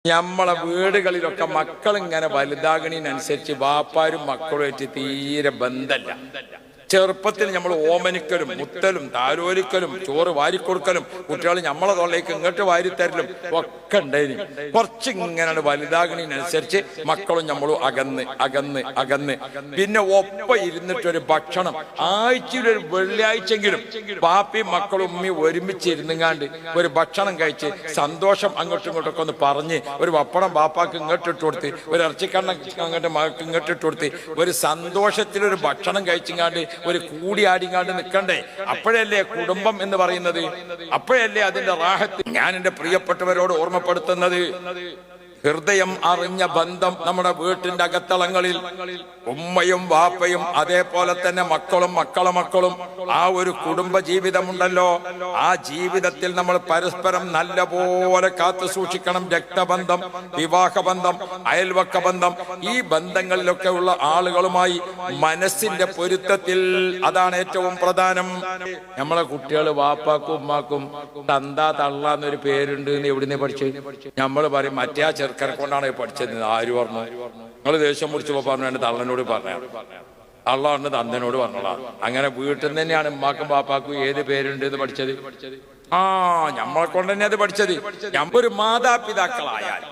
നമ്മളെ വീടുകളിലൊക്കെ മക്കൾ ഇങ്ങനെ വലുതാകണതിനനുസരിച്ച് ബാപ്പാരും മക്കളുമായിട്ട് തീരെ ബന്ധമല്ല. ചെറുപ്പത്തിൽ നമ്മൾ ഓമനിക്കലും മുത്തലും താരോലിക്കലും ചോറ് വാരിക്കൊടുക്കലും കുട്ടികൾ നമ്മളെ തൊള്ളേക്ക് ഇങ്ങോട്ട് വാരിത്തരലും ഒക്കെ ഉണ്ടായിരുന്നു. കുറച്ചിങ്ങനെ വലുതാകണതിനനുസരിച്ച് മക്കളും നമ്മളും അകന്ന് അകന്ന് അകന്ന് പിന്നെ ഒപ്പം ഇരുന്നിട്ടൊരു ഭക്ഷണം ആഴ്ചയിലൊരു വെള്ളിയാഴ്ചെങ്കിലും ബാപ്പയും മക്കളും ഉമ്മയും ഒരുമിച്ച് ഇരുന്നുങ്ങാണ്ട് ഒരു ഭക്ഷണം കഴിച്ച് സന്തോഷം അങ്ങോട്ടും ഇങ്ങോട്ടൊക്കെ ഒന്ന് പറഞ്ഞ് ഒരു പപ്പടം ബാപ്പാക്ക് ഇങ്ങോട്ടിട്ട് കൊടുത്ത് ഒരു ഇറച്ചിക്കണ്ണ അങ്ങോട്ട് മകൾക്ക് ഇങ്ങോട്ടിട്ട് കൊടുത്ത് ഒരു സന്തോഷത്തിലൊരു ഭക്ഷണം കഴിച്ചിങ്ങാണ്ട് ഒരു കൂടിയാടിങ്ങാണ്ട് നിൽക്കണ്ടേ? അപ്പോഴല്ലേ കുടുംബം എന്ന് പറയുന്നത്, അപ്പോഴല്ലേ അതിന്റെ റാഹത്ത്. ഞാൻ എന്റെ പ്രിയപ്പെട്ടവരോട് ഓർമ്മപ്പെടുത്തുന്നത്, ഹൃദയം അറിഞ്ഞ ബന്ധം നമ്മുടെ വീട്ടിന്റെ അകത്തളങ്ങളിൽ ഉമ്മയും വാപ്പയും അതേപോലെ തന്നെ മക്കളും മക്കളെ മക്കളും ആ ഒരു കുടുംബ ജീവിതമുണ്ടല്ലോ, ആ ജീവിതത്തിൽ നമ്മൾ പരസ്പരം നല്ല പോലെ കാത്തു സൂക്ഷിക്കണം. രക്തബന്ധം, വിവാഹബന്ധം, അയൽവക്ക ബന്ധം, ഈ ബന്ധങ്ങളിലൊക്കെ ഉള്ള ആളുകളുമായി മനസ്സിന്റെ പൊരുത്തത്തിൽ അതാണ് ഏറ്റവും പ്രധാനം. നമ്മളെ കുട്ടികൾ വാപ്പാക്കും ഉമ്മാക്കും തന്താ തള്ളാന്നൊരു പേരുണ്ട് എന്ന് എവിടുന്നേ പഠിച്ചു? നമ്മൾ പറയും മറ്റേ ചെറുക്കനെ കൊണ്ടാണ് പഠിച്ചത്. ആര് പറഞ്ഞു? നിങ്ങൾ ദേഷ്യം പിടിച്ചപ്പോ പറഞ്ഞു എന്റെ തള്ളനോട് പറഞ്ഞു, തള്ള പറഞ്ഞു തന്തനോട് പറഞ്ഞോളാ. അങ്ങനെ വീട്ടിൽ നിന്ന് തന്നെയാണ് ഉമ്മാക്കും ബാപ്പാക്കും ഏത് പേരുണ്ട് എന്ന് പഠിച്ചത്. നമ്മളെ കൊണ്ട് തന്നെ അത് പഠിച്ചത്. ഞമ്മൊരു മാതാപിതാക്കളായാൽ